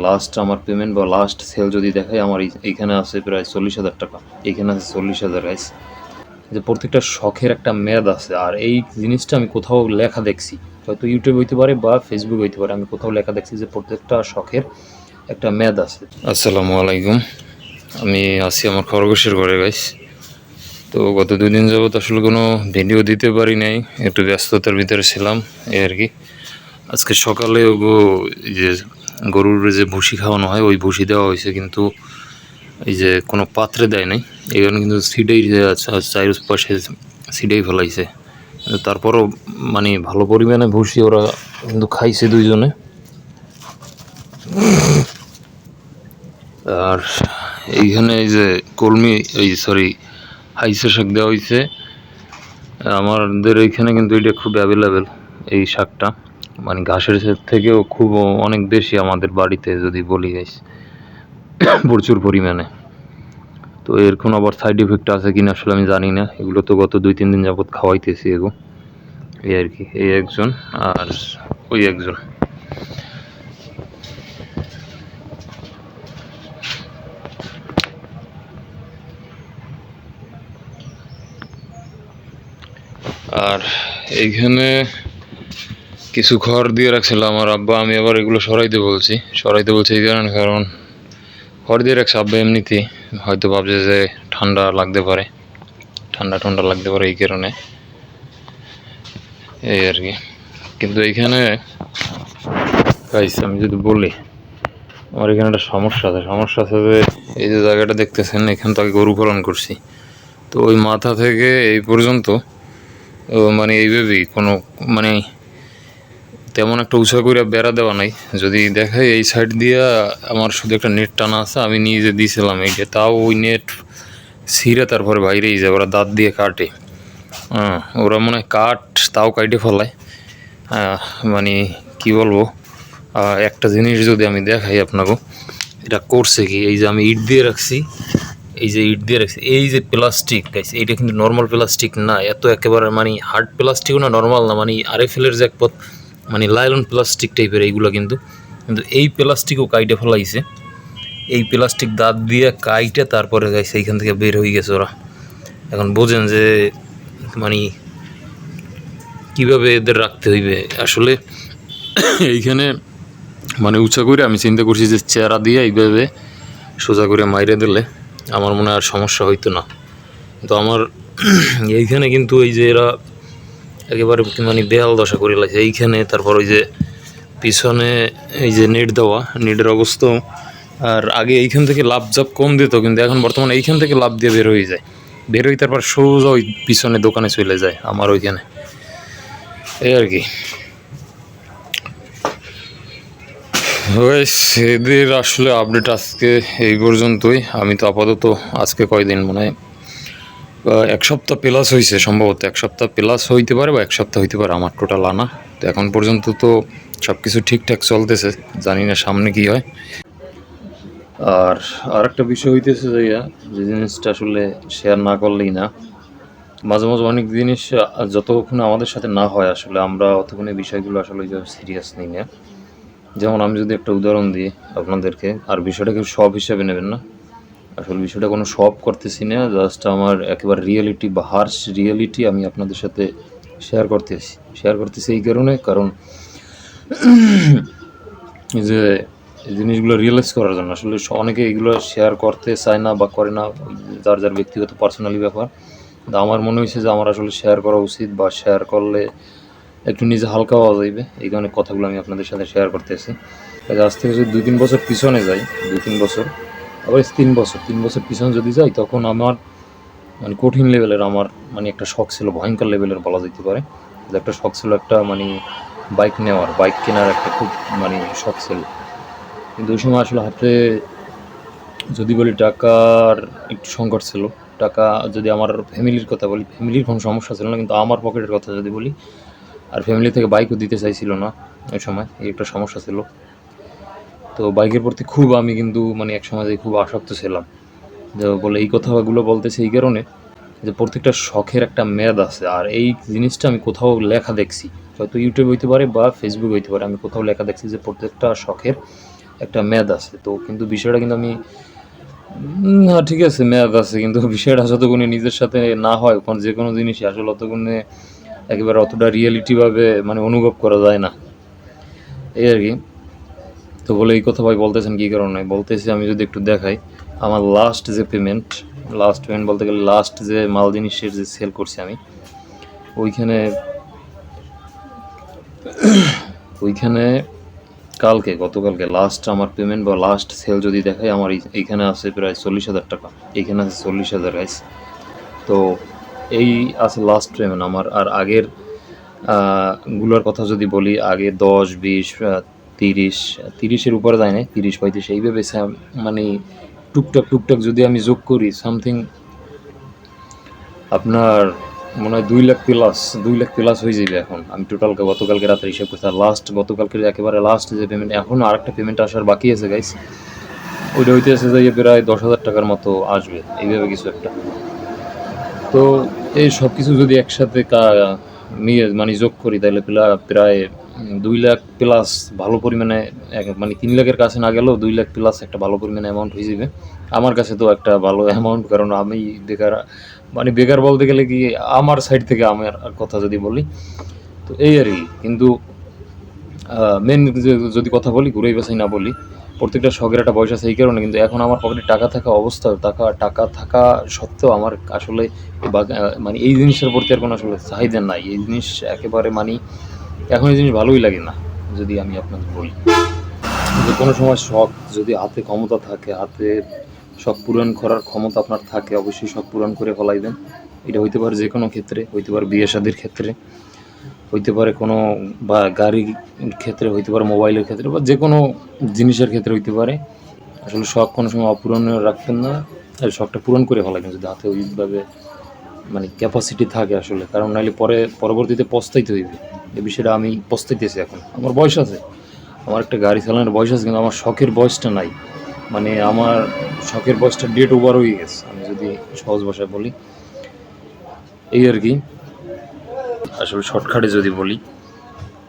Last আমার payment বা last sell যদি দেখাই, আমার এইখানে আছে প্রায় 40,000 টাকা, এইখানে আছে 40,000 গাইস। যে প্রত্যেকটা শখের একটা মেয়াদ আছে, আর এই জিনিসটা আমি কোথাও লেখা দেখছি, হয়তো ইউটিউব হইতে পারে বা ফেসবুক হইতে পারে, আমি কোথাও লেখা দেখছি যে প্রত্যেকটা শখের একটা মেয়াদ আছে। আসসালামু আলাইকুম, আমি আছি আমার খরগোশের ঘরে গাইস। তো গত 2 দিন যাবত আসলে কোনো ভিডিও দিতে পারি নাই, একটু ব্যস্ততার ভিতরে ছিলাম এই আর কি। আজকে সকালে যে গরুর যে ভুসি খাওয়ানো হয় ওই ভুসি দেওয়া হয়েছে, কিন্তু এই যে কোনো পাত্রে দেয় নাই, এই কারণে কিন্তু সিডেই চারিপাশে সিডেই ফেলাইছে। কিন্তু তারপরও মানে ভালো পরিমাণে ভুসি ওরা কিন্তু খাইছে দুইজনে। আর এইখানে এই যে কলমি হাইসে শাক দেওয়া হয়েছে আমাদের এইখানে, কিন্তু এটা খুব অ্যাভেলেবেল এই শাকটা, মানে ঘাসের থেকেও খুব অনেক বেশি আমাদের বাড়িতে যদি বলি গাইস, প্রচুর পরিমাণে। তো এর কোনো আবার সাইড ইফেক্ট আছে কিনা আসলে আমি জানি না, এগুলো তো গত 2-3 দিন যাবত খাওয়াইতেছি এগো এই আর কি। এই একজন আর ওই একজন। আর এইখানে কিছু খড় দিয়ে রাখছিল আমার আব্বা, আমি আবার এগুলো সরাইতে বলছি এই কারণে, কারণ খড় দিয়ে রাখছে আব্বা এমনিতেই, হয়তো ভাবছে যে ঠান্ডা লাগতে পারে এই কারণে এই আর কি। কিন্তু এইখানে গাইস আমি যদি বলি, আমার এখানে একটা সমস্যা আছে যে এই যে জায়গাটা দেখতেছেন, এখান থেকে গরু পালন করছি, তো ওই মাথা থেকে এই পর্যন্ত মানে এইভাবেই কোনো মানে তেমন একটা উঁচা করে বেড়া দেওয়া নাই। যদি দেখাই এই সাইড দিয়ে আমার শুধু একটা নেট টানা আছে, আমি নিজে দিয়েছিলাম এইটা, তাও ওই নেট ছিঁড়ে তারপরে বাইরেই যায়, ওরা দাঁত দিয়ে কাটে। ওরা মনে হয় তাও কাটে ফেলায়। মানে কি বলবো, একটা জিনিস যদি আমি দেখাই আপনাকে, এটা করছে কি, এই যে আমি ইট দিয়ে রাখছি, এই যে প্লাস্টিক গাইস, এইটা কিন্তু নর্মাল প্লাস্টিক না, এত একেবারে মানে হার্ড প্লাস্টিকও না, নর্মাল না, মানে আরএফএলের যে একপথ মানে লাইলন প্লাস্টিক টাইপের এইগুলো, কিন্তু এই প্লাস্টিকও কাইটে ফেলাইছে। এই প্লাস্টিক দাঁত দিয়ে কাইটে তারপরে গাইছে এইখান থেকে বের হয়ে গেছে ওরা। এখন বোঝেন যে মানে কীভাবে এদের রাখতে হইবে আসলে। এইখানে মানে উঁচা করে আমি চিন্তা করছি যে চেরা দিয়ে এইভাবে সোজা করে মাইরে দিলে আমার মনে আর সমস্যা হইতো না। তো আমার এইখানে কিন্তু এই যে এরা একেবারে মানে বেহাল দশা করে লাগছে এইখানে। তারপর ওই যে পিছনে এই যে নেট দেওয়া, নেটের অবস্থা, আর আগে এইখান থেকে লাভ জাপ কম দিত, কিন্তু এখন বর্তমানে এইখান থেকে লাভ দিয়ে বের হয়ে যায়, তারপর সোজা ওই পিছনে দোকানে চলে যায় আমার ওইখানে এই আর কি। এদের আসলে আপডেট আজকে এই পর্যন্তই। আমি তো আপাতত আজকে কয়দিন মনে হয় 1 সপ্তাহ প্লাস হয়েছে, সম্ভবত 1 সপ্তাহ প্লাস হইতে পারে বা 1 সপ্তাহ হইতে পারে আমার টোটাল আনা। তো এখন পর্যন্ত তো সব কিছু ঠিকঠাক চলতেছে, জানি না সামনে কি হয়। আর একটা বিষয় হইতেছে যে জিনিসটা আসলে শেয়ার না করলেই না, মাঝে মাঝে অনেক জিনিস যতক্ষণ আমাদের সাথে না হয় আসলে আমরা অতক্ষণ এই বিষয়গুলো আসলে সিরিয়াস নিই না। যেমন আমি যদি একটা উদাহরণ দিই আপনাদেরকে, আর বিষয়টাকে সব হিসাবে নেবেন না, আসলে বিষয়টা কোনো সব করতেছি না, জাস্ট আমার একেবারে রিয়েলিটি বা হার্শ রিয়েলিটি আমি আপনাদের সাথে শেয়ার করতেছি এই কারণ যে জিনিসগুলো রিয়েলাইজ করার জন্য। আসলে অনেকে এগুলো শেয়ার করতে চায় না বা করে না, যার ব্যক্তিগত পার্সোনালি ব্যাপার। কিন্তু আমার মনে হয়েছে যে আমার আসলে শেয়ার করা উচিত, বা শেয়ার করলে একটু নিজে হালকা হওয়া যাইবে, এই ধরনের কথাগুলো আমি আপনাদের সাথে শেয়ার করতেছি। আজ থেকে যদি 2-3 বছর পিছনে যাই, 2-3 বছর, আবার 3 বছর পিছনে যদি যাই, তখন আমার মানে কঠিন লেভেলের আমার মানে একটা শখ ছিল, ভয়ঙ্কর লেভেলের বলা যেতে পারে। যে একটা শখ ছিল একটা মানে বাইক কেনার একটা খুব মানে শখ ছিল। কিন্তু ওই সময় আসলে হাতে যদি বলি টাকার একটু সংকট ছিল। টাকা যদি আমার ফ্যামিলির কথা বলি, ফ্যামিলির কোনো সমস্যা ছিল না, কিন্তু আমার পকেটের কথা যদি বলি, আর ফ্যামিলি থেকে বাইকও দিতে চাইছিল না ওই সময়, এই একটা সমস্যা ছিল। তো বাইকের প্রতি খুব আমি কিন্তু মানে এক সময় খুব আসক্ত ছিলাম। যে বলে এই কথাগুলো বলতেছে এই কারণে যে প্রত্যেকটা শখের একটা মেয়াদ আছে, আর এই জিনিসটা আমি কোথাও লেখা দেখছি, হয়তো ইউটিউব হইতে পারে বা ফেসবুক হইতে পারে, আমি কোথাও লেখা দেখছি যে প্রত্যেকটা শখের একটা মেয়াদ আছে। তো কিন্তু বিষয়টা কিন্তু আমি না ঠিক আছে মেয়াদ আছে, কিন্তু বিষয়টা যতক্ষণে নিজের সাথে না হয় যে কোনো জিনিসই আসলে ততক্ষণে একেবারে অতটা রিয়েলিটিভাবে মানে অনুভব করা যায় না, এই আর কি। তো বলে এই কথা ভাই বলতেছেন কী কারণে বলতেছি, আমি যদি একটু দেখাই আমার লাস্ট পেমেন্ট বলতে গেলে লাস্ট যে মাল জিনিসের যে সেল করছি আমি, ওইখানে গতকালকে লাস্ট আমার পেমেন্ট বা লাস্ট সেল যদি দেখাই, আমার এইখানে আছে প্রায় 40,000 টাকা, এইখানে আছে 40,000 গাইস। তো এই আছে লাস্ট পেমেন্ট আমার। আর আগের গুলোর কথা যদি বলি, আগে 10, 20, 30-এর উপরে যায় না, 30-35 এইভাবে মানে টুকটাক যদি আমি যোগ করি সামথিং আপনার মনে হয় 2 লাখ প্লাস হয়ে যাবে। এখন আমি টোটালকে গতকালকে রাতে হিসাব করছি, আর গতকালকের একেবারে লাস্ট যে পেমেন্ট, এখনও আরেকটা পেমেন্ট আসার বাকি আছে গাইস, ওইটা হইতে আছে যে প্রায় 10,000 টাকার মতো আসবে, এইভাবে কিছু একটা। তো এই সব কিছু যদি একসাথে নিয়ে মানে যোগ করি, তাহলে প্রায় 2 লাখ প্লাস ভালো পরিমাণে, মানে 3 লাখের কাছে না গেলেও 2 লাখ প্লাস একটা ভালো পরিমাণে অ্যামাউন্ট হয়ে যাবে আমার কাছে। তো একটা ভালো অ্যামাউন্ট, কারণ আমি বেকার, মানে বেকার বলতে গেলে কি আমার সাইড থেকে আমার কথা যদি বলি, তো এই আর কি। কিন্তু মেন যদি কথা বলি, ঘুরেই বাসাই না বলি, প্রত্যেকটা শখের একটা বয়স আছে, এই কারণে কিন্তু এখন আমার পকেটে টাকা থাকা অবস্থা, টাকা থাকা সত্ত্বেও আমার আসলে মানে এই জিনিসের প্রতি আর কোনো আসলে চাহিদা নাই। এই জিনিস একেবারে মানে এখন এই জিনিস ভালোই লাগে না। যদি আমি আপনাকে বলি যে কোনো সময় শখ যদি হাতে ক্ষমতা থাকে, হাতে শখ পূরণ করার ক্ষমতা আপনার থাকে, অবশ্যই শখ পূরণ করে ফেলাইবেন। এটা হইতে পারে যে কোনো ক্ষেত্রে, হইতে পারে বিয়ে শাদির ক্ষেত্রে, হইতে পারে কোনো বা গাড়ির ক্ষেত্রে, হইতে পারে মোবাইলের ক্ষেত্রে, বা যে কোনো জিনিসের ক্ষেত্রে হইতে পারে। আসলে শখ কোনো সময় অপূরণ রাখবেন না, শখটা পূরণ করে ফেলাবেন যদি হাতে ওইভাবে মানে ক্যাপাসিটি থাকে আসলে। কারণ নাহলে পরবর্তীতে পস্তাইতে হইবে। এই বিষয়টা আমি পস্তাইতেছি এখন। আমার বয়স আছে, আমার একটা গাড়ি চালানোর বয়স আছে, কিন্তু আমার শখের বয়সটা নাই। মানে আমার শখের বয়সটা ডেট ওভার হয়ে গেছে, আমি যদি সহজ ভাষায় বলি, এই আর কি। আসলে শর্টকাটে যদি বলি,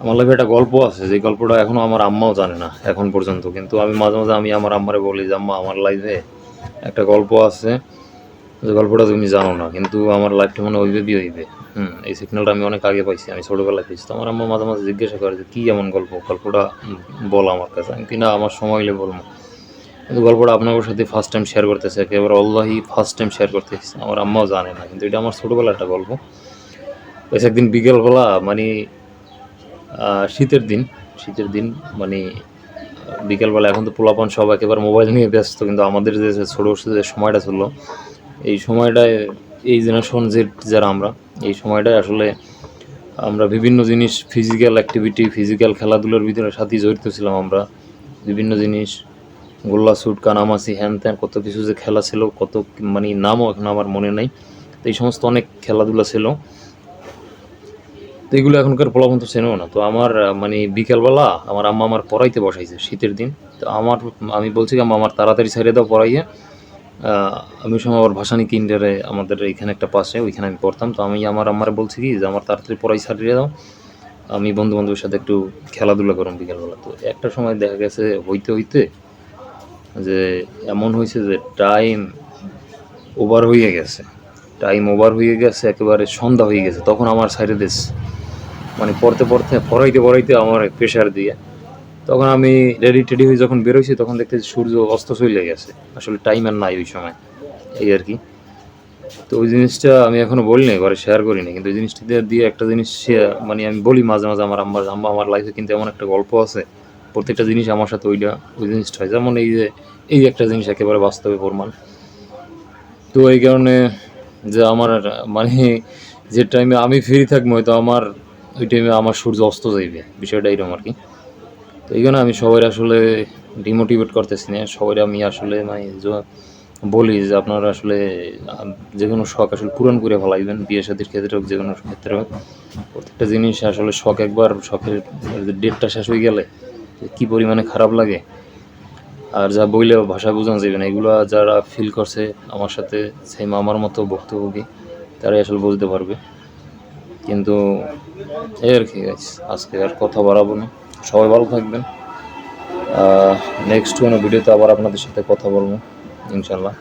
আমার লাইফে একটা গল্প আছে, যে গল্পটা এখনও আমার আম্মাও জানে না এখন পর্যন্ত, কিন্তু আমি মাঝে মাঝে আমি আমার আম্মারে বলি যে আম্মা আমার লাইফে একটা গল্প আছে, যে গল্পটা তুমি জানো না, কিন্তু আমার লাইফটা মনে ওইভাবেই হইবে। এই সিগন্যালটা আমি অনেক আগে পাইছি, আমি ছোটোবেলায় পেয়েছি। তো আমার আম্মা মাঝে মাঝে জিজ্ঞাসা করে যে কী এমন গল্পটা বল আমার কাছে। আমি কিনা আমার সময় হলে বলবো, কিন্তু গল্পটা আপনার সাথে ফার্স্ট টাইম শেয়ার করতেছে, একেবারে অল্লাহি ফার্স্ট টাইম শেয়ার করতেছি। আমার আম্মাও জানে না, কিন্তু এটা আমার ছোটোবেলার একটা গল্প। একদিন বিকেলবেলা মানে শীতের দিন মানে বিকেলবেলা, এখন তো পোলাপান সব একেবারে মোবাইল নিয়ে ব্যস্ত, কিন্তু আমাদের যে ছোটো যে সময়টা ছিল, এই সময়টায় এই জেনারেশন যারা আমরা, এই সময়টায় আসলে আমরা বিভিন্ন জিনিস ফিজিক্যাল অ্যাক্টিভিটি, ফিজিক্যাল খেলাধুলার ভিতরে সাথে জড়িত ছিলাম আমরা। বিভিন্ন জিনিস গোল্লা শুট, কানামাছি, হ্যান ত্যান, কত কিছু যে খেলা ছিল, কত মানে নামও এখন আমার মনে নাই। তো এই সমস্ত অনেক খেলাধুলা ছিল, তো এগুলো এখনকার পোলাপান তো চেনেও না। তো আমার মানে বিকেলবেলা আমার আম্মা আমার পড়াইতে বসাইছে শীতের দিন। তো আমি বলছি আম্মা আমার তাড়াতাড়ি ছেড়ে দাও পড়াইয়ে, আমি ওই সময় আবার ভাসানী কিন্ডারে আমাদের এখানে একটা পাশে, ওইখানে আমি পড়তাম। তো আমি আমার আম্মারে বলছি কি যে আমার তাড়াতাড়ি পড়াই ছাড়িয়ে দাও, আমি বন্ধু বান্ধবের সাথে একটু খেলাধুলা করুন বিকেলবেলা। তো একটা সময় দেখা গেছে হইতে যে এমন হয়েছে যে টাইম ওভার হয়ে গেছে, একেবারে সন্ধ্যা হয়ে গেছে। তখন আমার সাইডে দেশ মানে পড়াইতে আমার প্রেশার দিয়ে, তখন আমি রেডি হয়ে যখন বেরোইছি, তখন দেখতে সূর্য অস্ত চলে গেছে। আসলে টাইম আর নাই ওই সময়, এই আর কি। তো ওই জিনিসটা আমি এখনো বলিনি, ঘরে শেয়ার করিনি, কিন্তু ওই জিনিসটা দিয়ে একটা জিনিস মানে আমি বলি মাঝে মাঝে আমার আম্মা আমার লাইফে কিন্তু এমন একটা গল্প আছে, প্রত্যেকটা জিনিস আমার সাথে ওই জিনিসটা হয়। যেমন এই একটা জিনিস একেবারে বাস্তবে প্রমাণ। তো এই কারণে যে আমার মানে যে টাইমে আমি ফ্রি থাকবো, হয়তো ওই টাইমে আমার সূর্য অস্ত যাইবে, বিষয়টা এরকম আর কি। তো এই জন্য আমি সবাই আসলে ডিমোটিভেট করতেছি না, সবাই আমি আসলে মানে বলি যে আপনারা আসলে যে কোনো শখ আসলে পূরণ করে ফেলাইবেন, বিয়ে শাদির ক্ষেত্রে হোক, যে কোনো ক্ষেত্রে হোক। প্রত্যেকটা জিনিস আসলে শখের ডেটটা শেষ হয়ে গেলে কী পরিমাণে খারাপ লাগে, আর যা বইলেও ভাষা বোঝানো যাবে না। এগুলো যারা ফিল করছে আমার সাথে সেম আমার মতো ভুক্তভোগী, তারাই আসলে বুঝতে পারবে। কিন্তু এই আর কি, আজকে আর কথা বাড়াবো না, সবাই ভালো থাকবেন। নেক্সট কোনো ভিডিওতে আবার আপনাদের সাথে কথা বলবো ইনশাল্লাহ।